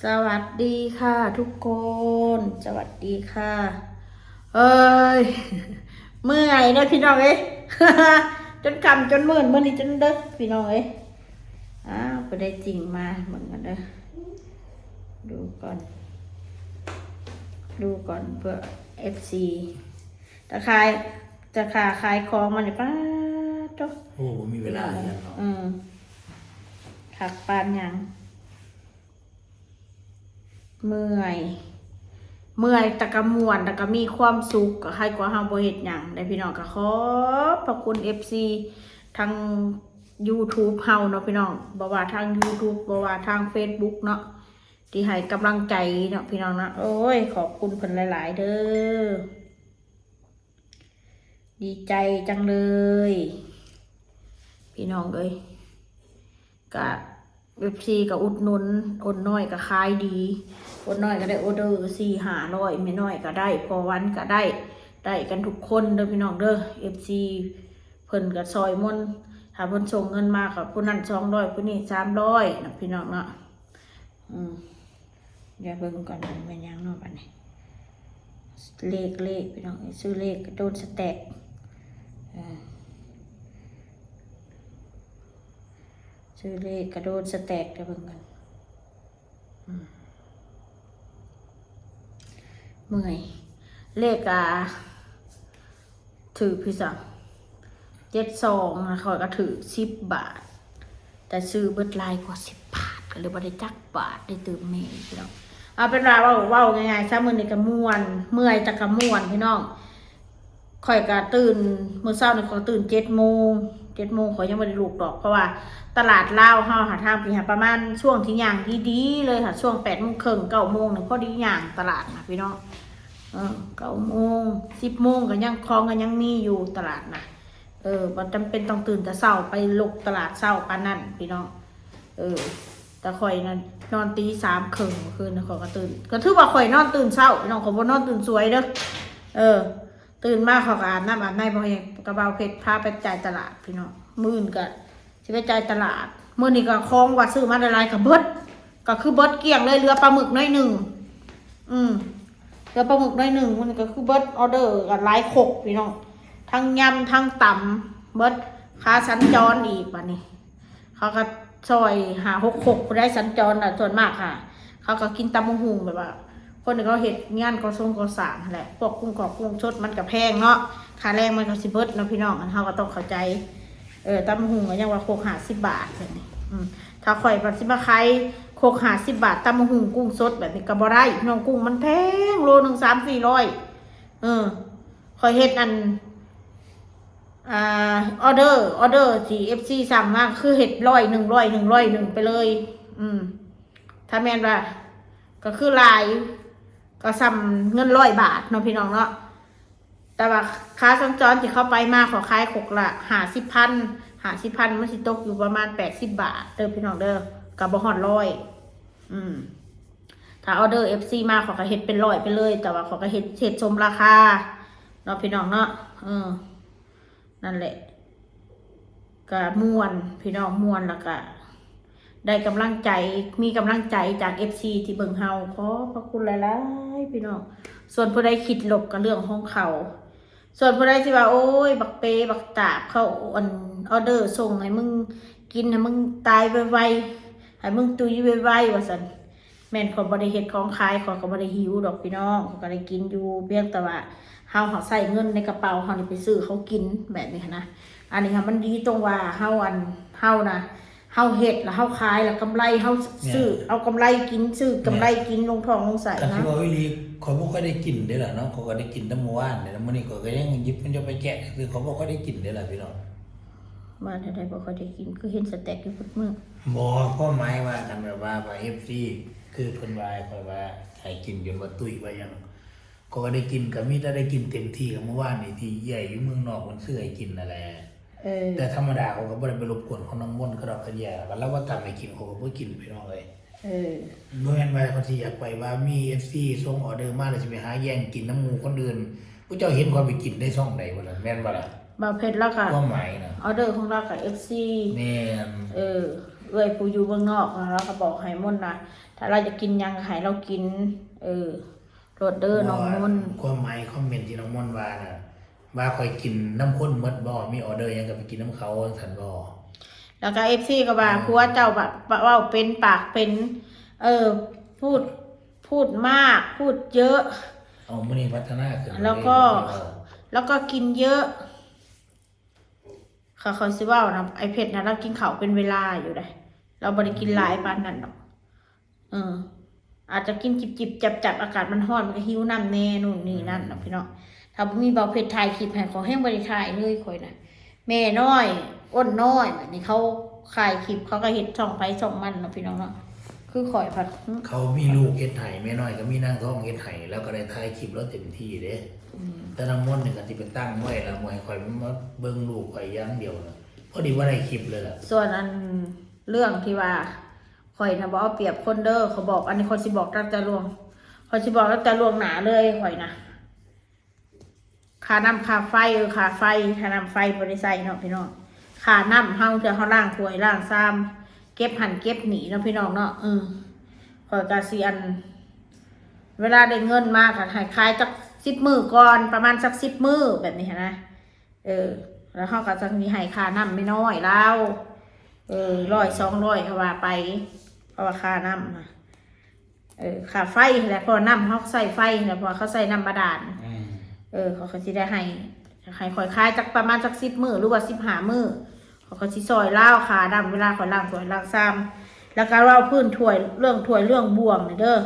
สวัสดีค่ะทุกคน สวัสดีค่ะเอ้ยเมื่อยนะพี่น้องเอ้ย จนคำจนมื่นเมื่อนี้จนเด้อพี่น้องเอ้ยอ้าวไปได้จริงมาเหมือนกันเด้อดูก่อนเพื่อ FC ตะคายจะขาขายของมันเนี่ยป้าจ๊ะโอ้มีเวลาอย่างเนาะขักปานยังเมื่อยแต่ก็ม่วนแต่ก็มีความสุขก็ให้กว่าเฮาบ่เฮ็ดหยังได้พี่น้องก็ขอบพระคุณ FC ทาง YouTube เฮาเนาะพี่น้องบ่ว่าทาง YouTube บ่ว่าทาง Facebook เนาะที่ให้กำลังใจเนาะพี่น้องนะโอ้ยขอบคุณเพิ่นหลายๆเด้อดีใจจังเลยพี่น้องเอ้ยก็FC ก็อุดหนุนอดน้อยก็ขายดีอดน้อยก็ได้ออเดอร์4-500ไม่น้อยก็ได้พอวันก็ได้กันทุกคนเด้อพี่น้องเด้อ FC เพิ่นก็ซอยมนถ้าเพิ่นส่งเงินมาก็ผู้นั้น200ผู้นี้300นะพี่น้องเนาะเดี๋ยวเบิ่งก่อนมันเป็นยังเนาะบัดนี้เลขพี่น้องซื้อเลขก็โดนสแต็กซื้อเลขกระโดดสแต็กเดี๋ยวเบิ่งกันเมื่อยเลขถือพี่สัง72นะเขาก็ถือ10 บาทแต่ซื้อเบิดลายกว่า10 บาทก็เลยบ่ได้จักบาทได้เติมเมย์พี่น้องเอาเป็นว่าเว้าง่ายๆซะมื้อนี้ก็ม่วนเมื่อยแต่ก็ม่วนพี่น้องข่อยก็ตื่นมื้อเช้านี่ข่อยตื่น7 โมงข่อยยังบ่ได้ลุกดอกเพราะว่าตลาดลาวเฮาหาทางพี่หาประมาณช่วงที่ย่างดีๆเลยค่ะช่วง8 โมงครึ่ง9 โมงนี่พอดีย่างตลาดนะพี่น้อง9 โมง10 โมงก็ยังคลองก็ยังมีอยู่ตลาดนะบ่จำเป็นต้องตื่นแต่เช้าไปลุกตลาดเช้าปานนั้นพี่น้องแต่ข่อยนั่นนอนตี3 ครึ่งเมื่อคืนข่อยก็ตื่นก็ถือว่าข่อยนอนตื่นเช้าพี่น้องข่อยบ่นอนตื่นสวยเด้อตื่นมาข่อยก็อาบน้ำบ่เฮ็ดกระเป๋าเพชรพาไปจ่ายตลาดพี่น้องมื้ออื่นก็สิไปจ่ายตลาดมื้อนี้ก็ของว่าซื้อมาหลายๆก็เบิดก็คือเบิดเกลี้ยงเลยเหลือปลาหมึกน้อยหนึ่งเหลือปลาหมึกน้อยหนึ่งมันก็คือเบิดออเดอร์ก็หลายขกพี่น้องทั้งยำทั้งตำเบิดค่าสัญจรอีกบัดนี้เขาก็ซอย5-6 ขกได้สัญจรน่ะส่วนมากค่ะเขาก็กินตำบักหุ่งแบบว่าคนที่เขาเฮ็ดงานก่อสร้างแหละพวกกุ้งสดมันก็แพงเนาะค่าแรงมันก็สิเบิดเนาะพี่น้องอันเฮาก็ต้องเข้าใจตำบักหุ่งก็ยังว่าโคก50 บาทแบบนี้ถ้าข่อยสิมาขายโคก50 บาทตำบักหุ่งกุ้งสดแบบนี้ก็บ่ได้พี่น้องกุ้งมันแพงโลนึง3-400ข่อยเฮ็ดอันออเดอร์ที่ FC สั่งมาคือเฮ็ด100 ไปเลยถ้าแม่นว่าก็คือลายก็ซ้ำเงิน100 บาทเนาะพี่น้องเนาะแต่ว่าค่าสัญจรที่เข้าไปมาขอขายขกละ50,000มันสิตกอยู่ประมาณ80 บาทเด้อพี่น้องเด้อกับบ่ฮอด100ถ้าออเดอร์ FC มาขอก็เฮ็ดเป็น100ไปเลยแต่ว่าขอก็เฮ็ดสมราคาเนาะพี่น้องเนาะนั่นแหละก็ม่วนพี่น้องม่วนแล้วก็ได้กำลังใจมีกำลังใจจาก FC ที่เบิ่งเฮาขอพระคุณหลายๆพี่น้องส่วนผู้ใดคิดลบก็เรื่องของเขาส่วนผู้ใดสิว่าโอ้ยบักเปบักตาบเขาออเดอร์ส่งให้มึงกินให้มึงตายไวๆให้มึงตุยไวๆว่าซั่นแม่นเขาบ่ได้เฮ็ดของขายเขาก็บ่ได้หิวดอกพี่น้องเขาก็ได้กินอยู่เพียงแต่ว่าเฮาใส่เงินในกระเป๋าเฮานี่ไปซื้อเขากินแบบนี้นะอันนี้ค่ะมันดีตรงว่าเฮานะเฮาเฮ็ดแล้วเฮาขายแล้วกำไรเฮาซื้อเอากำไรกินซื้อกำไรกินลงท้องลงไส้นะที่ว่าวิลีเขาบ่ค่อยได้กินเด้อล่ะเนาะเขาก็ได้กินแต่เมื่อวานเนี่ยมื้อนี้ก็ยังหยิบมันจะไปแกะคือเขาบ่ค่อยได้กินเด้อล่ะพี่น้องบ้านใดบ่ค่อยได้กินคือเห็นสเต็กอยู่ทุกมื้อบ่ก็หมายว่ากันแบบว่า FC คือเพิ่นว่าค่อยว่าให้กินจนว่าตุ้ยว่ายังก็ได้กินก็มีแต่ได้กินเต็มที่กับเมื่อวานนี่ที่ใหญ่อยู่เมืองนอกมันซื้อให้กินนั่นแหละแต่ธรรมดาเขาก็บ่ได้ไปรบกวนของน้องมนต์ก็ดอกกระแย่กันแล้วว่าทำให้กินเขาก็บ่กินพี่น้องเอ้ยบ่แม่นว่าเขาสิอยากไปว่ามี FC ส่งออเดอร์มาแล้วสิไปหาแย่งกินน้ำหมู่คนอื่นผู้เจ้าเห็นความไปกินได้ช่องใดบ่ล่ะแม่นบ่ล่ะบ่าวเพชรแล้วก็ความหมายนะออเดอร์ของเรากับ FC แม่น เอ้ยผู้อยู่เมืองนอกนะเราก็บอกให้ม่นนะถ้าเราจะกินหยังก็ให้เรากินโรดเดอร์น้องม่น ความหมายคอมเมนต์ที่น้องม่อนว่าน่ะว่าคอยกินน้ำข้นหมดบ่มีออเดอร์หยังก็ไปกินน้ำเขาสันบ่ แล้วก็FCก็ว่าผัวเจ้าแบบเว้าเป็นปากเป็นพูดมากพูดเยอะเอามื้อนี้พัฒนาขึ้น แล้วก็กินเยอะเขาสิเว้านะไอเผ็ดนะเรากินข้าวเป็นเวลาอยู่ได้เราบ่ได้กินหลายปานนั้นดอกอาจจะกินจิบๆจับอากาศมันร้อนมันก็หิวน้ำแน่นู่นนี่นั่นนะพี่น้องถ้าบ่มีเบาเผ็ดถ่ายคลิปให้ขอแห้งบ่ได้ถ่ายเลยข่อยน่ะแม่น้อยอ้นน้อยแบบนี้เขาถ่ายคลิปเขาก็เฮ็ดช่องไผช่องมันเนาะพี่น้องเนาะคือข่อยผัด เขามีลูกเฮ็ดไห้แม่น้อยก็มีนางท้องเฮ็ดไห้แล้วก็ได้ถ่ายคลิปแล้วเต็มที่เด้แต่น้ำมนต์นี่ก็สิไปตั้งไว้แล้วมวยข่อยมันมาเบิ่งลูกข่อยอย่างเดียวนะพอดีว่าได้คลิปเลยล่ะส่วนอันเรื่องที่ว่าข่อยนะบ่เอาเปรียบคนเด้อเขาบอกอันนี้คนสิบอกตั้งแต่ล่วงคนสิบอกตั้งแต่ล่วงหน้าเลยข่อยนะค่าน้ำค่าไฟค่าไฟค่าน้ำไฟบ่ได้ใส่เนาะพี่น้องค่าน้ำเฮาเทื่อเฮาล้างถ้วยล้างชามเก็บหั่นเก็บหนีเนาะพี่น้องเนาะข่อยก็สิอันเวลาได้เงินมาก็ให้ขายจัก10 มื้อก่อนประมาณสัก10 มื้อแบบนี้นะแล้วเขาก็จะมีให้ค่าน้ำไม่น้อยแล้ว100 200เขาว่าไปเพราะว่าค่าน้ำนะค่าไฟแหละพอน้ำเขาใส่ไฟแหละพอเขาใส่น้ำบาดาลเขาก็จะได้ให้คอยคายจากประมาณจาก10 มื้อหรือว่า15 มื้อเขาก็สิซอยเล่าค่าน้ำเวลาคอยล้างถ้วยล้างชามแล้วก็เราพื้นถ้วยเรื่องบ่วงเด้อ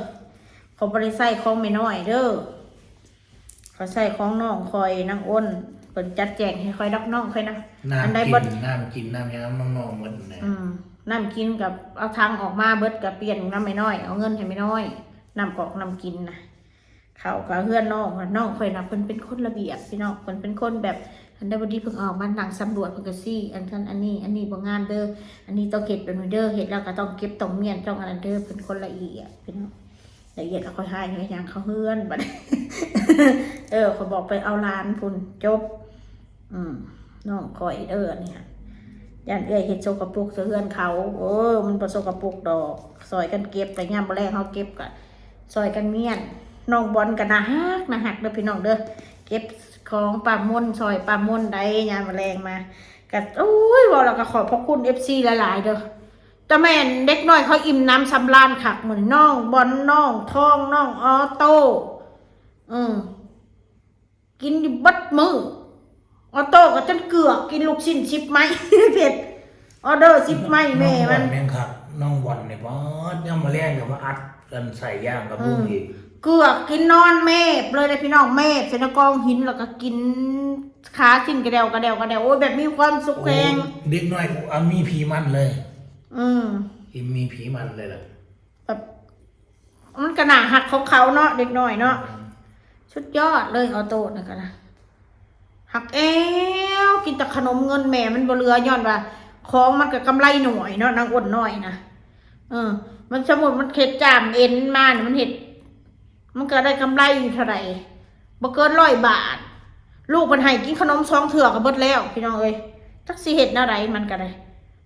เขาบริใส่ของไม่น้อยเด้อเขาใส่ของน้องคอยนางอ้นเปิดจัดแจงให้คอยดักน้องคอยนะน้ำกินน้ำยังน้องๆหมดนะน้ำกินกับเอาทางออกมาเบิดกับเปลี่ยนน้ำไม่น้อยเอาเงินให้ไม่น้อยน้ำกอกน้ำกินนะเขากับเพื่อนน้องคอยนะเพิ่นเป็นคนระเบียบพี่น้องเพิ่นเป็นคนแบบอันใดบ่ดีเพิ่งออกมานั่งสำรวจเพิ่นก็ซี่อันนี้บ่งามเด้ออันนี้ต้องเก็บเป็นเด้อเฮ็ดแล้วก็ต้องเก็บต้องเมียนต้องอันเด้อเป็นคนละเอียดพี่น้องละเอียดแล้วค่อยให้อย่างเขาเฮือนบัดเขาบอกไปเอาร้านพุ่นจบน้องคอยเนี่ยย่านเฮ็ดโซกระปุกเฮือนเขามันบ่โซกระปุกดอกซอยกันเก็บแต่ยามบ่แลเฮาเก็บก็ซอยกันเมียนน้องบอลก็น่าฮักเด้อพี่น้องเด้อเก็บของป้ามนซอยป้ามนได้ยามบ่แลมาก็ว่าแล้วก็ขอบพระคุณ FC หลายๆเด้อแต่แม่นเด็กน้อยเขาอิ่มน้ำสำราญคักเหมือนน้องบอลน้องทองน้องออโต้กินดิบัดมือออโต้ก็จนเกือกกินลูกชิ้น10 ไม้ เผ็ดออเดอร์10 ไม้แม่มันแม่งครับน้องบอลเนี่ยบ่ย่ำมาแรงกับมาอัดกันใส่ย่างกับบุ้งอีกเกือกกินนอนเมฟเลยนะพี่น้องเมฟเสนกองหินแล้วก็กินขาชิ้นกระเดวโอ้ยแบบมีความสุขแรงเด็กน้อยมีผีมันเลยมีผีมันเลยล่ะแบบมันกระหน่าหักของเขาเนาะเด็กน้อยเนาะชุดยอดเลยออโต้นะกันนะหักกินแต่ขนมเงินแม่มันบ่เหลือย้อนว่าของมันก็กำไรหน่อยเนาะนางอ้วนน้อยนะมันสมมุติมันเข็ดจามเอ็นมาเนี่ยมันเห็ดมันก็ได้กำไรอยู่เท่าไหร่บ่เกิน100 บาทลูกมันให้กินขนม2 เถื่อก็เบิดแล้วพี่น้องเอ้ยจักสิเฮ็ดแนวใดมันก็ได้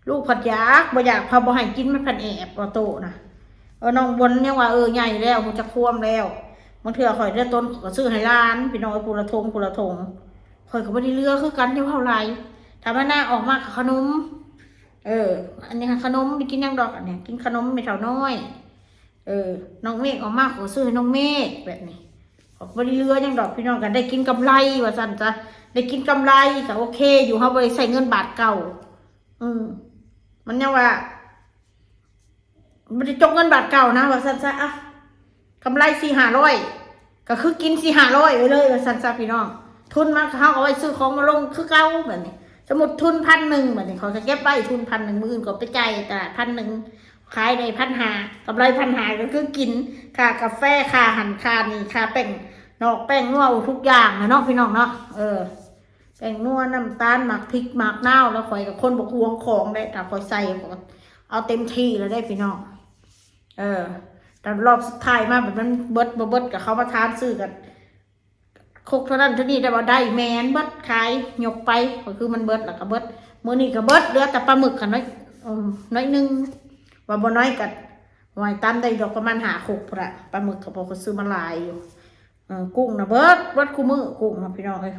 ลูกผัดยากบ่อยากพาบ่ให้กินมันพันแอบออโต้นะน้องบนยังว่าใหญ่แล้วกูจะควมแล้วบางเถื่อข่อยเดือต้นก็ซื้อให้ร้านพี่น้องผู้ละทงข่อยก็บ่ได้เลือกคือกันเท่าไหร่ถ้าว่าหน้าออกมากับขนมอันนี้ขนมไปกินยังดอกอันนี้กินขนมไม่เท่าน้อยน้องเมฆออกมาขอซื้อให้น้องเมฆแบบนี้ขอบริเรือยังดอกพี่น้องกันได้กินกำไรว่าสั่นจ้ะได้กินกำไรก็โอเคอยู่เขาบริใส่เงินบาทเก่ามันยังว่ามันจะจกเงินบาทเก่านะว่าสั่นจ้ะกำไร400-500ก็คือกิน400-500ไปเลยว่าสั่นจ้ะพี่น้องทุนมาเขาเอาไว้ซื้อของมาลงคือเก่าแบบนี้สมมติทุน1,100แบบนี้เขาจะเก็บไว้ทุน1,100มื้อก็ไปจ่ายตลาด1,100ขายได้1,500กำไร1,500ก็คือกินค่ากาแฟค่าหั่นค่านี่ค่าแป้งนอกแป้งนัวทุกอย่างนะเนาะพี่น้องเนาะแป้งนัวน้ำตาลหมักพริกหมักนาวแล้วข่อยกับคนบกห่วงของได้แต่ข่อยใส่เอาเต็มที่แล้วได้พี่น้องแต่รอบสุดท้ายมาแบบนั้นเบิดกับเขามาทานซื้อกันคกเท่านั้นเท่านี้แต่ว่าได้แมนเบิดขายยกไปก็คือมันเบิดแล้วก็เบิดมื้อนี้ก็เบิดเหลือแต่ปลาหมึกกันไว้ น้อยหนึงว่าบ่น้อยกัดหอยตามได้ดอกประมาณ5 6พุ่นละปลาหมึกก็บ่ก็ซื้อมาหลายอยู่กุ้งนะเบิดคู่มือกุ้งนะพี่น้องเอ้ย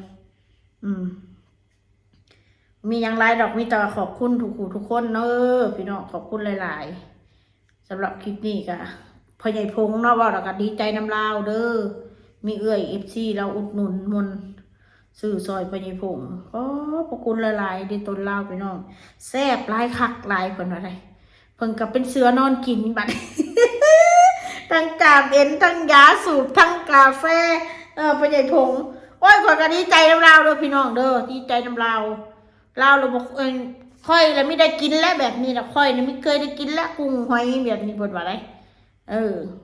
มีอย่างไรดอกมีแต่ขอบคุณทุกคนเนอะพี่น้องขอบคุณหลายๆสำหรับคลิปนี้ก็พ่อใหญ่พงเนาะว่าเราก็ดีใจน้ำลาวเด้อมีเอื้อยFCเราอุดหนุนมนซื้อซอยพ่อใหญ่พงขอบคุณหลายๆดีต้นลาวพี่น้องแซ่บหลายคักหลายเพิ่นว่าได้เพิ่นก็เป็นเสือนอนกินบัด ทั้งกาเบนทั้งยาสูบทั้งกาแฟพ่อใหญ่พงโอ้ยข่อยก็ดีใจน้ำลาวเด้อพี่น้องเด้อดีใจน้ำลาวลาวเราบอกค่อยแล้วไม่ได้กินแล้วแบบนี้นะค่อยเนี่ยไม่เคยได้กินแล้วกุ้งหอยแบบนี้บดว่าไร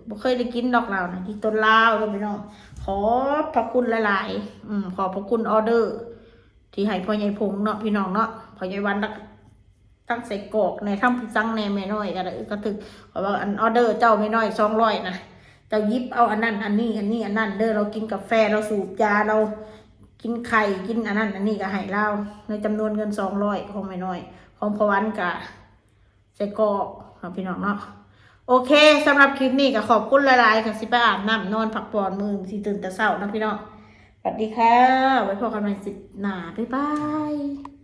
บ่เคยได้กินดอกลาวนะที่ต้นลาวเลยพี่น้องขอพระคุณหลายๆขอพระคุณออเดอร์ ที่ให้พ่อใหญ่พงเนาะพี่น้องเนาะพ่อใหญ่วันตั้งใส่กรอกในทำจังแน่แม่น้อยก็ถึงเพราะว่าอันออเดอร์เจ้าแม่น้อย200นะเจ้ายิบเอาอันนั้นอันนี้อันนั้นเด้อเรากินกาแฟเราสูบยาเรากินไข่กินอันนั้นอันนี้ก็ให้เราในจำนวนเงิน200ของแม่น้อยของพ่อวันกะใส่กรอกพี่น้องเนาะโอเคสำหรับคลิปนี้ก็ขอบคุณหลายๆค่ะสิไปอาบน้ำนอนพักผ่อนมือสิตื่นแต่เช้านะพี่น้องสวัสดีค่ะไว้พบกันใหม่สิหน้าบ๊ายบาย